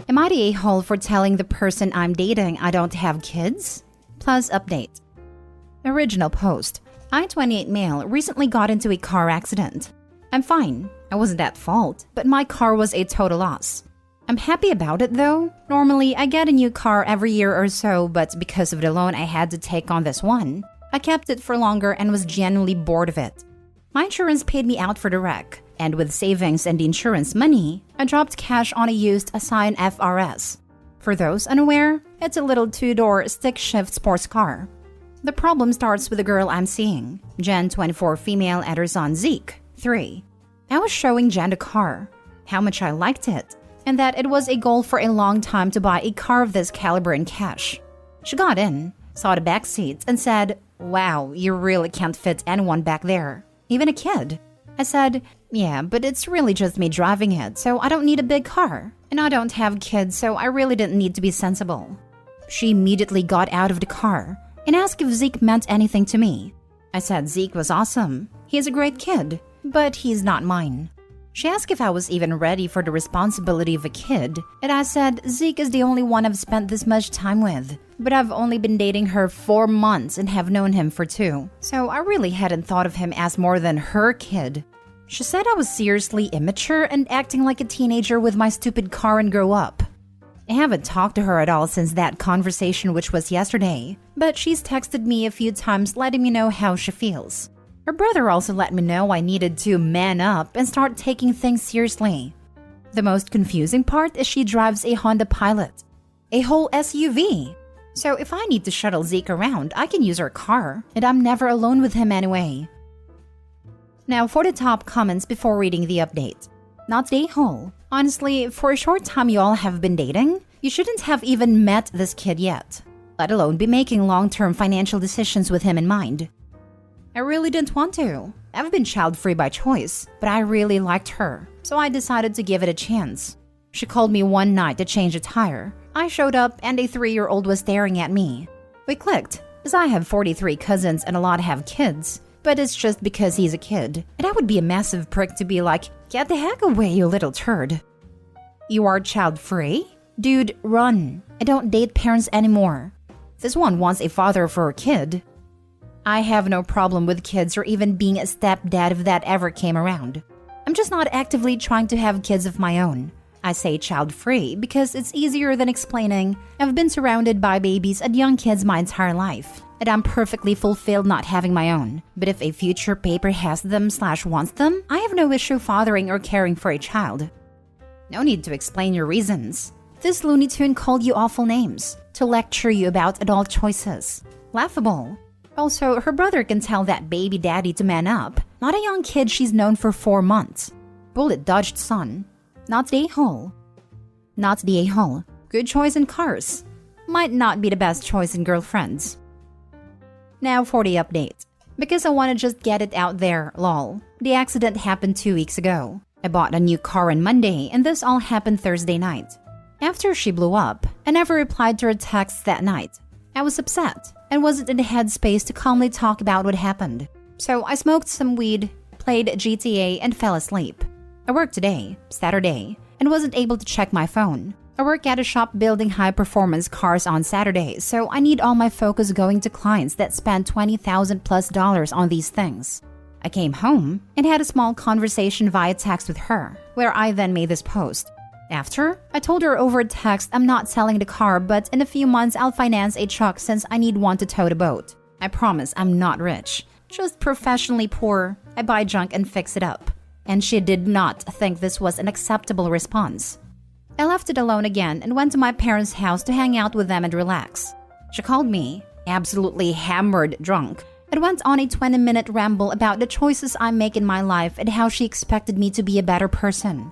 Am I the a-hole for telling the person I'm dating I don't have kids? Plus update. Original post. I, 28 male, recently got into a car accident. I'm fine. I wasn't at fault, but my car was a total loss. I'm happy about it though. Normally, I get a new car every year or so, but because of the loan I had to take on this one, I kept it for longer and was genuinely bored of it. My insurance paid me out for the wreck, and with savings and the insurance money, I dropped cash on a used Ascion FRS. For those unaware, it's a little two-door stick-shift sports car. The problem starts with the girl I'm seeing, Jen, 24 female, and her son Zeke, 3. I was showing Jen the car, how much I liked it, and that it was a goal for a long time to buy a car of this caliber in cash. She got in, saw the back seats, and said, "Wow, you really can't fit anyone back there, even a kid." I said, "Yeah, but it's really just me driving it, so I don't need a big car. And I don't have kids, so I really didn't need to be sensible." She immediately got out of the car and asked if Zeke meant anything to me. I said Zeke was awesome. He's a great kid, but he's not mine. She asked if I was even ready for the responsibility of a kid, and I said Zeke is the only one I've spent this much time with, but I've only been dating her 4 months and have known him for 2, so I really hadn't thought of him as more than her kid. She said I was seriously immature and acting like a teenager with my stupid car and grow up. I haven't talked to her at all since that conversation, which was yesterday, but she's texted me a few times letting me know how she feels. Her brother also let me know I needed to man up and start taking things seriously. The most confusing part is she drives a Honda Pilot, a whole SUV. So if I need to shuttle Zeke around, I can use her car, and I'm never alone with him anyway. Now for the top comments before reading the update. Not the a-hole. Honestly, for a short time you all have been dating, you shouldn't have even met this kid yet, let alone be making long-term financial decisions with him in mind. I really didn't want to. I've been child-free by choice, but I really liked her, so I decided to give it a chance. She called me one night to change a tire. I showed up and a 3-year-old was staring at me. We clicked, as I have 43 cousins and a lot have kids, but it's just because he's a kid, and I would be a massive prick to be like, "Get the heck away, you little turd." You are child-free? Dude, run. I don't date parents anymore. This one wants a father for a kid. I have no problem with kids or even being a stepdad if that ever came around. I'm just not actively trying to have kids of my own. I say child-free because it's easier than explaining I've been surrounded by babies and young kids my entire life, and I'm perfectly fulfilled not having my own. But if a future paper has them/wants them, I have no issue fathering or caring for a child. No need to explain your reasons. This Looney Tune called you awful names to lecture you about adult choices. Laughable. Also, her brother can tell that baby daddy to man up, not a young kid she's known for 4 months. Bullet dodged, son. Not the a-hole. Not the a-hole. Good choice in cars. Might not be the best choice in girlfriends. Now for the update. Because I want to just get it out there, lol. The accident happened 2 weeks ago. I bought a new car on Monday, and this all happened Thursday night. After she blew up, I never replied to her texts that night. I was upset and wasn't in the headspace to calmly talk about what happened. So I smoked some weed, played GTA, and fell asleep. I worked today, Saturday, and wasn't able to check my phone. I work at a shop building high-performance cars on Saturdays, so I need all my focus going to clients that spend $20,000+ on these things. I came home and had a small conversation via text with her, where I then made this post. After, I told her over text I'm not selling the car, but in a few months I'll finance a truck since I need one to tow the boat. I promise I'm not rich, just professionally poor. I buy junk and fix it up. And she did not think this was an acceptable response. I left it alone again and went to my parents' house to hang out with them and relax. She called me, absolutely hammered drunk, and went on a 20-minute ramble about the choices I make in my life and how she expected me to be a better person.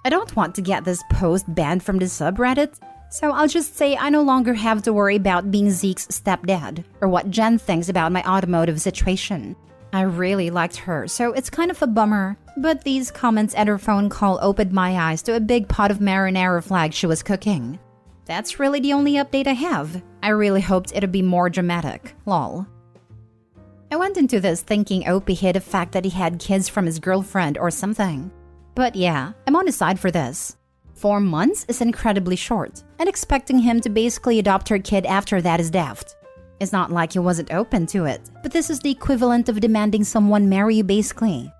I don't want to get this post banned from the subreddit, so I'll just say I no longer have to worry about being Zeke's stepdad or what Jen thinks about my automotive situation. I really liked her, so it's kind of a bummer, but these comments and her phone call opened my eyes to a big pot of marinara flag she was cooking. That's really the only update I have. I really hoped it'd be more dramatic, lol. I went into this thinking Opie hid the fact that he had kids from his girlfriend or something. But yeah, I'm on his side for this. 4 months is incredibly short, and expecting him to basically adopt her kid after that is daft. It's not like he wasn't open to it, but this is the equivalent of demanding someone marry you basically.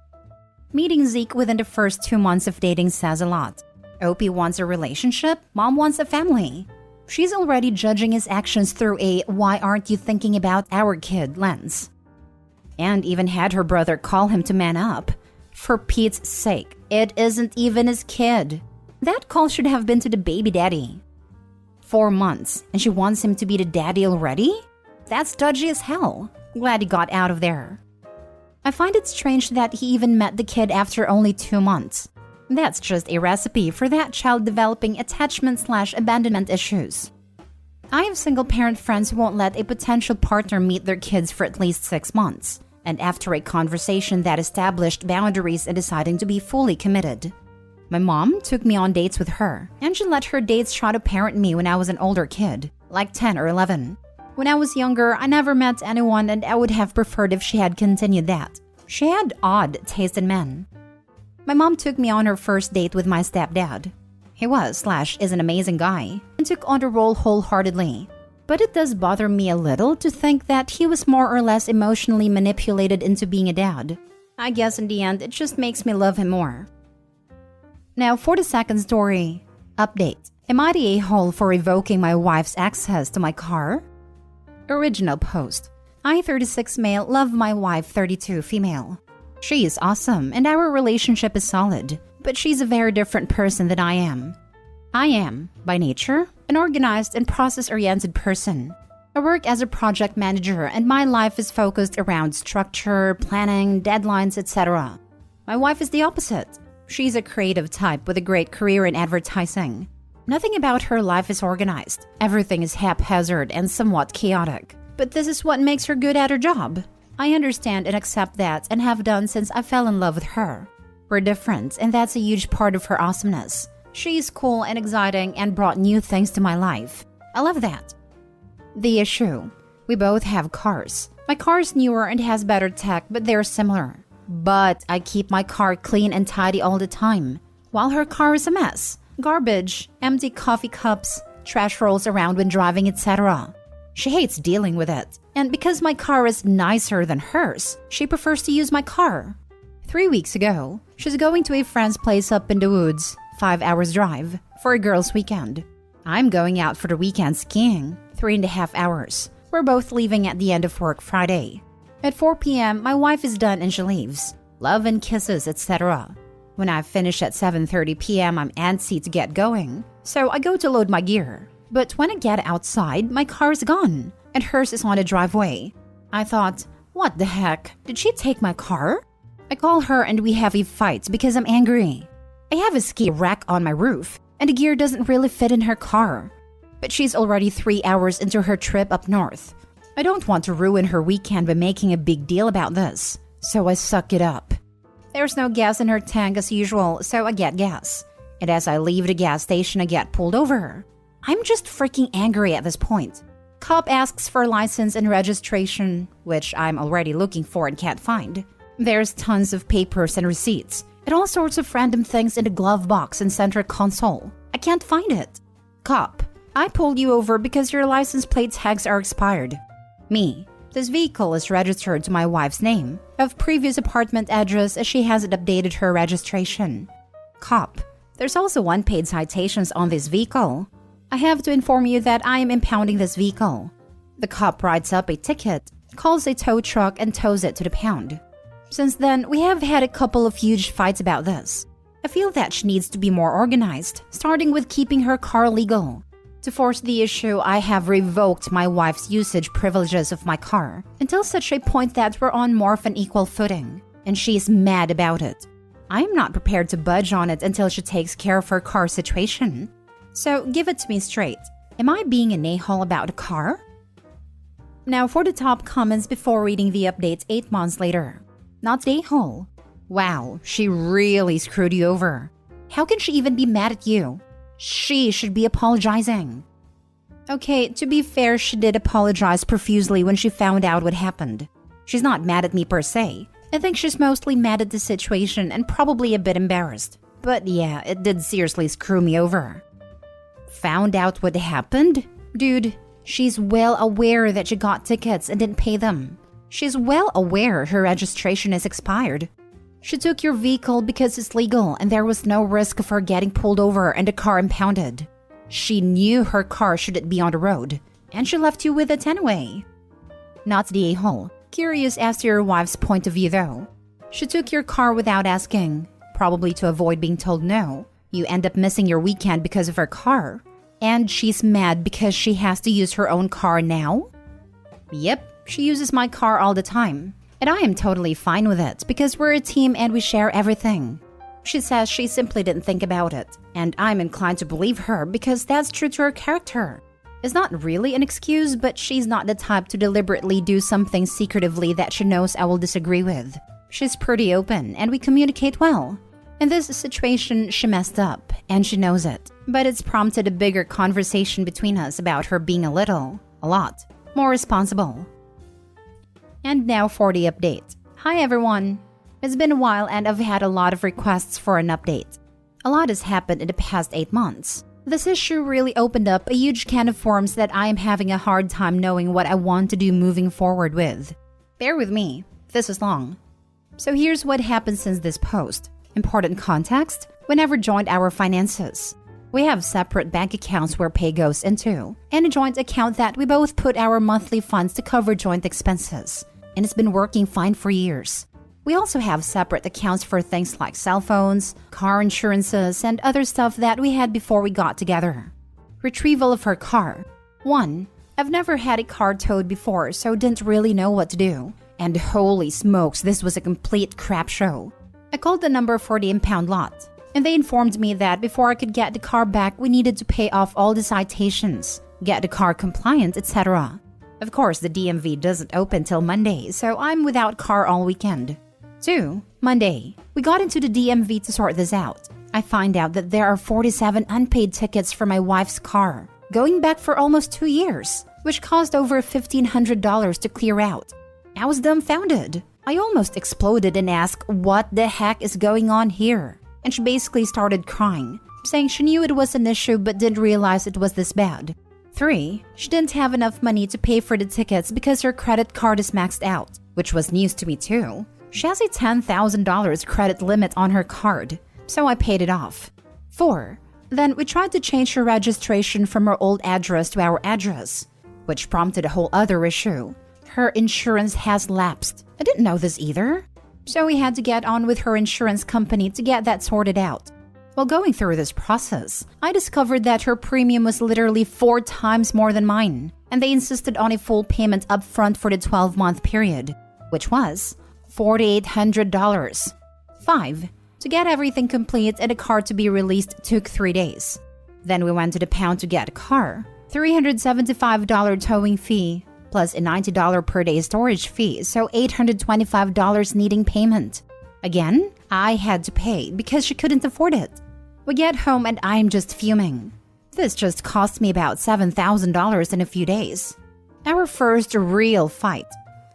Meeting Zeke within the first 2 months of dating says a lot. Opie wants a relationship, Mom wants a family. She's already judging his actions through a "why aren't you thinking about our kid" lens. And even had her brother call him to man up. For Pete's sake, it isn't even his kid. That call should have been to the baby daddy. 4 months, and she wants him to be the daddy already? That's dodgy as hell. Glad he got out of there. I find it strange that he even met the kid after only 2 months. That's just a recipe for that child developing attachment/abandonment issues. I have single parent friends who won't let a potential partner meet their kids for at least 6 months, and after a conversation that established boundaries and deciding to be fully committed. My mom took me on dates with her, and she let her dates try to parent me when I was an older kid, like 10 or 11. When I was younger, I never met anyone, and I would have preferred if she had continued that. She had odd taste in men. My mom took me on her first date with my stepdad. He was/is an amazing guy, and took on the role wholeheartedly. But it does bother me a little to think that he was more or less emotionally manipulated into being a dad. I guess in the end, it just makes me love him more. Now for the second story. Update. Am I the a-hole for revoking my wife's access to my car? Original post. I, 36 male, love my wife, 32 female. She is awesome and our relationship is solid, but she's a very different person than I am. I am, by nature, an organized and process-oriented person. I work as a project manager and my life is focused around structure, planning, deadlines, etc. My wife is the opposite. She's a creative type with a great career in advertising. Nothing about her life is organized. Everything is haphazard and somewhat chaotic. But this is what makes her good at her job. I understand and accept that and have done since I fell in love with her. We're different, and that's a huge part of her awesomeness. She's cool and exciting and brought new things to my life. I love that. The issue. We both have cars. My car is newer and has better tech, but they're similar. But I keep my car clean and tidy all the time, while her car is a mess. Garbage, empty coffee cups, trash rolls around when driving, etc. She hates dealing with it. And because my car is nicer than hers, she prefers to use my car. 3 weeks ago, she's going to a friend's place up in the woods, 5 hours drive, for a girls' weekend. I'm going out for the weekend skiing, 3.5 hours. We're both leaving at the end of work Friday. At 4 p.m., my wife is done and she leaves. Love and kisses, etc. When I finish at 7:30 p.m., I'm antsy to get going, so I go to load my gear. But when I get outside, my car is gone, and hers is on the driveway. I thought, what the heck? Did she take my car? I call her and we have a fight because I'm angry. I have a ski rack on my roof, and the gear doesn't really fit in her car. But she's already 3 hours into her trip up north. I don't want to ruin her weekend by making a big deal about this, so I suck it up. There's no gas in her tank as usual, so I get gas. And as I leave the gas station, I get pulled over. I'm just freaking angry at this point. Cop asks for license and registration, which I'm already looking for and can't find. There's tons of papers and receipts, and all sorts of random things in the glove box and center console. I can't find it. Cop, I pulled you over because your license plate tags are expired. Me, this vehicle is registered to my wife's name, of previous apartment address as she hasn't updated her registration. Cop, there's also unpaid citations on this vehicle. I have to inform you that I am impounding this vehicle. The cop writes up a ticket, calls a tow truck, and tows it to the pound. Since then, we have had a couple of huge fights about this. I feel that she needs to be more organized, starting with keeping her car legal. To force the issue, I have revoked my wife's usage privileges of my car until such a point that we're on more of an equal footing, and she's mad about it. I am not prepared to budge on it until she takes care of her car situation. So give it to me straight. Am I being an a-hole about a car? Now for the top comments before reading the updates 8 months later. Not the a-hole. Wow, she really screwed you over. How can she even be mad at you? She should be apologizing. Okay, to be fair, she did apologize profusely when she found out what happened. She's not mad at me per se. I think she's mostly mad at the situation and probably a bit embarrassed. But yeah, it did seriously screw me over. Found out what happened? Dude, she's well aware that she got tickets and didn't pay them. She's well aware her registration is expired. She took your vehicle because it's legal and there was no risk of her getting pulled over and the car impounded. She knew her car shouldn't be on the road, and she left you with it anyway. Not the a-hole. Curious as to your wife's point of view though. She took your car without asking, probably to avoid being told no. You end up missing your weekend because of her car. And she's mad because she has to use her own car now? Yep, she uses my car all the time. And I am totally fine with it because we're a team and we share everything. She says she simply didn't think about it. And I'm inclined to believe her because that's true to her character. It's not really an excuse, but she's not the type to deliberately do something secretively that she knows I will disagree with. She's pretty open and we communicate well. In this situation, she messed up and she knows it. But it's prompted a bigger conversation between us about her being a lot, more responsible. And now for the update. Hi everyone. It's been a while and I've had a lot of requests for an update. A lot has happened in the past 8 months. This issue really opened up a huge can of worms that I am having a hard time knowing what I want to do moving forward with. Bear with me, this is long. So here's what happened since this post. Important context, we never joined our finances. We have separate bank accounts where pay goes into, and a joint account that we both put our monthly funds to cover joint expenses. And it's been working fine for years. We also have separate accounts for things like cell phones, car insurances, and other stuff that we had before we got together. Retrieval of her car. 1. I've never had a car towed before, so didn't really know what to do. And holy smokes, this was a complete crap show. I called the number for the impound lot, and they informed me that before I could get the car back, we needed to pay off all the citations, get the car compliant, etc. Of course, the DMV doesn't open till Monday, so I'm without car all weekend. 2. Monday. We got into the DMV to sort this out. I find out that there are 47 unpaid tickets for my wife's car, going back for almost 2 years, which cost over $1,500 to clear out. I was dumbfounded. I almost exploded and asked, what the heck is going on here? And she basically started crying, saying she knew it was an issue but didn't realize it was this bad. 3. She didn't have enough money to pay for the tickets because her credit card is maxed out, which was news to me too. She has a $10,000 credit limit on her card, so I paid it off. 4. Then we tried to change her registration from her old address to our address, which prompted a whole other issue. Her insurance has lapsed. I didn't know this either. So we had to get on with her insurance company to get that sorted out. While going through this process, I discovered that her premium was literally 4 times more than mine, and they insisted on a full payment upfront for the 12-month period, which was $4,800. 5. To get everything complete and a car to be released took 3 days. Then we went to the pound to get a car. $375 towing fee, plus a $90 per day storage fee, so $825 needing payment. Again, I had to pay because she couldn't afford it. We get home and I'm just fuming. This just cost me about $7,000 in a few days. Our first real fight.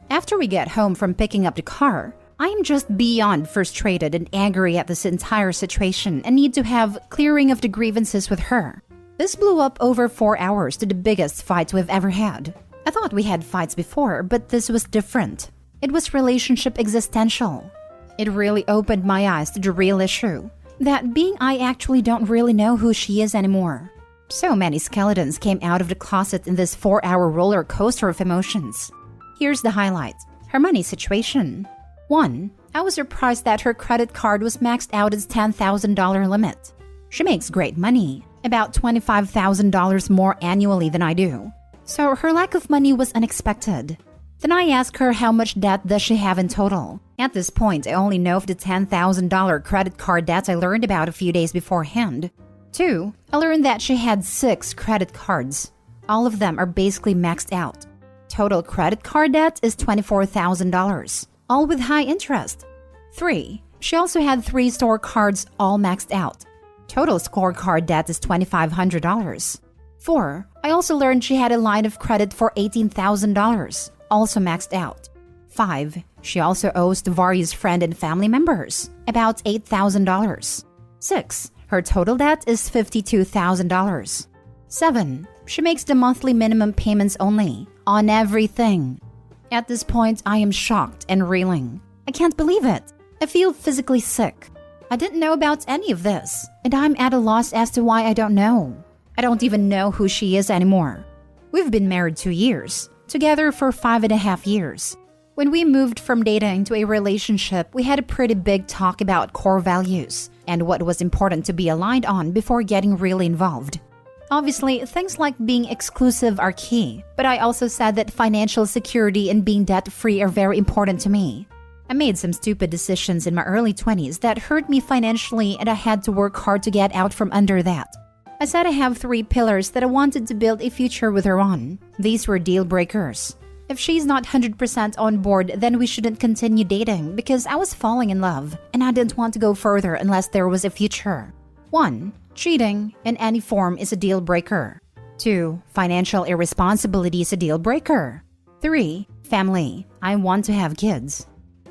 After we get home from picking up the car, I am just beyond frustrated and angry at this entire situation and need to have clearing of the grievances with her. This blew up over 4 hours to the biggest fight we've ever had. I thought we had fights before, but this was different. It was relationship existential. It really opened my eyes to the real issue, that being I actually don't really know who she is anymore. So many skeletons came out of the closet in this 4-hour roller coaster of emotions. Here's the highlight. Her money situation. 1. I was surprised that her credit card was maxed out its $10,000 limit. She makes great money, about $25,000 more annually than I do. So her lack of money was unexpected. Then I asked her how much debt does she have in total. At this point, I only know of the $10,000 credit card debt I learned about a few days beforehand. 2. I learned that she had 6 credit cards. All of them are basically maxed out. Total credit card debt is $24,000, all with high interest. 3. She also had 3 store cards all maxed out. Total scorecard debt is $2,500. 4. I also learned she had a line of credit for $18,000, also maxed out. 5. She also owes to various friend and family members about $8,000. 6. Her total debt is $52,000. 7. She makes the monthly minimum payments only on everything. At this point, I am shocked and reeling. I can't believe it. I feel physically sick. I didn't know about any of this, and I'm at a loss as to why I don't know. I don't even know who she is anymore. We've been married 2 years, together for 5.5 years. When we moved from dating to a relationship, we had a pretty big talk about core values and what was important to be aligned on before getting really involved. Obviously, things like being exclusive are key, but I also said that financial security and being debt-free are very important to me. I made some stupid decisions in my early 20s that hurt me financially, and I had to work hard to get out from under that. I said I have 3 pillars that I wanted to build a future with her on. These were deal breakers. If she's not 100% on board, then we shouldn't continue dating because I was falling in love and I didn't want to go further unless there was a future. 1. Cheating in any form is a deal breaker. 2. Financial irresponsibility is a deal breaker. 3. Family. I want to have kids.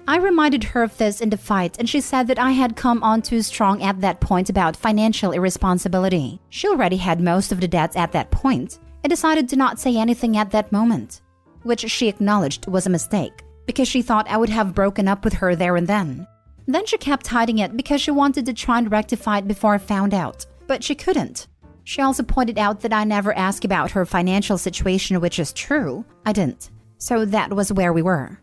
I reminded her of this in the fight, and she said that I had come on too strong at that point about financial irresponsibility. She already had most of the debts at that point and decided to not say anything at that moment, which she acknowledged was a mistake because she thought I would have broken up with her there and then. Then she kept hiding it because she wanted to try and rectify it before I found out, but she couldn't. She also pointed out that I never asked about her financial situation, which is true. I didn't. So that was where we were.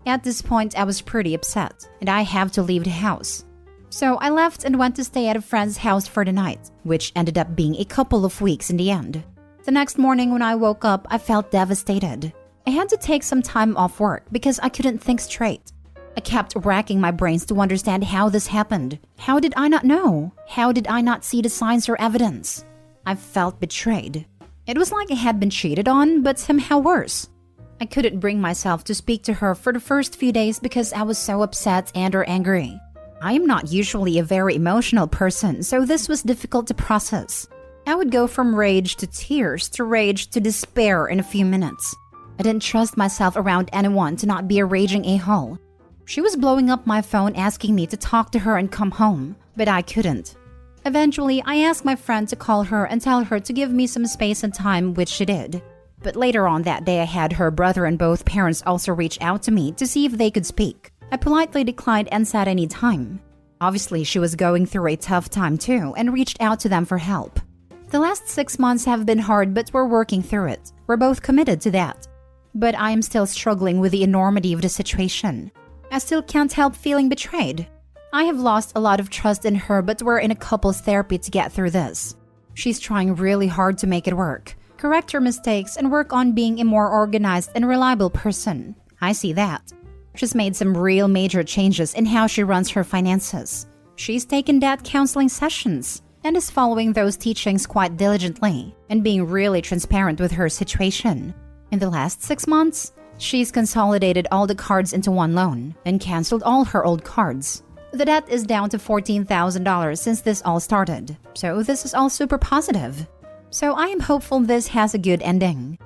At this point, I was pretty upset, and I have to leave the house. So I left and went to stay at a friend's house for the night, which ended up being a couple of weeks in the end. The next morning when I woke up, I felt devastated. I had to take some time off work because I couldn't think straight. I kept racking my brains to understand how this happened. How did I not know? How did I not see the signs or evidence? I felt betrayed. It was like I had been cheated on, but somehow worse. I couldn't bring myself to speak to her for the first few days because I was so upset and or angry. I am not usually a very emotional person, so this was difficult to process. I would go from rage to tears to rage to despair in a few minutes. I didn't trust myself around anyone to not be a raging a-hole. She was blowing up my phone asking me to talk to her and come home, but I couldn't. Eventually, I asked my friend to call her and tell her to give me some space and time, which she did. But later on that day, I had her brother and both parents also reach out to me to see if they could speak. I politely declined and said I need time. Obviously, she was going through a tough time too and reached out to them for help. The last 6 months have been hard, but we're working through it. We're both committed to that. But I am still struggling with the enormity of the situation. I still can't help feeling betrayed. I have lost a lot of trust in her, but we're in a couples therapy to get through this. She's trying really hard to make it work, correct her mistakes, and work on being a more organized and reliable person. I see that. She's made some real major changes in how she runs her finances. She's taken debt counseling sessions and is following those teachings quite diligently and being really transparent with her situation. In the last 6 months, she's consolidated all the cards into one loan and canceled all her old cards. The debt is down to $14,000 since this all started, so this is all super positive. So I am hopeful this has a good ending.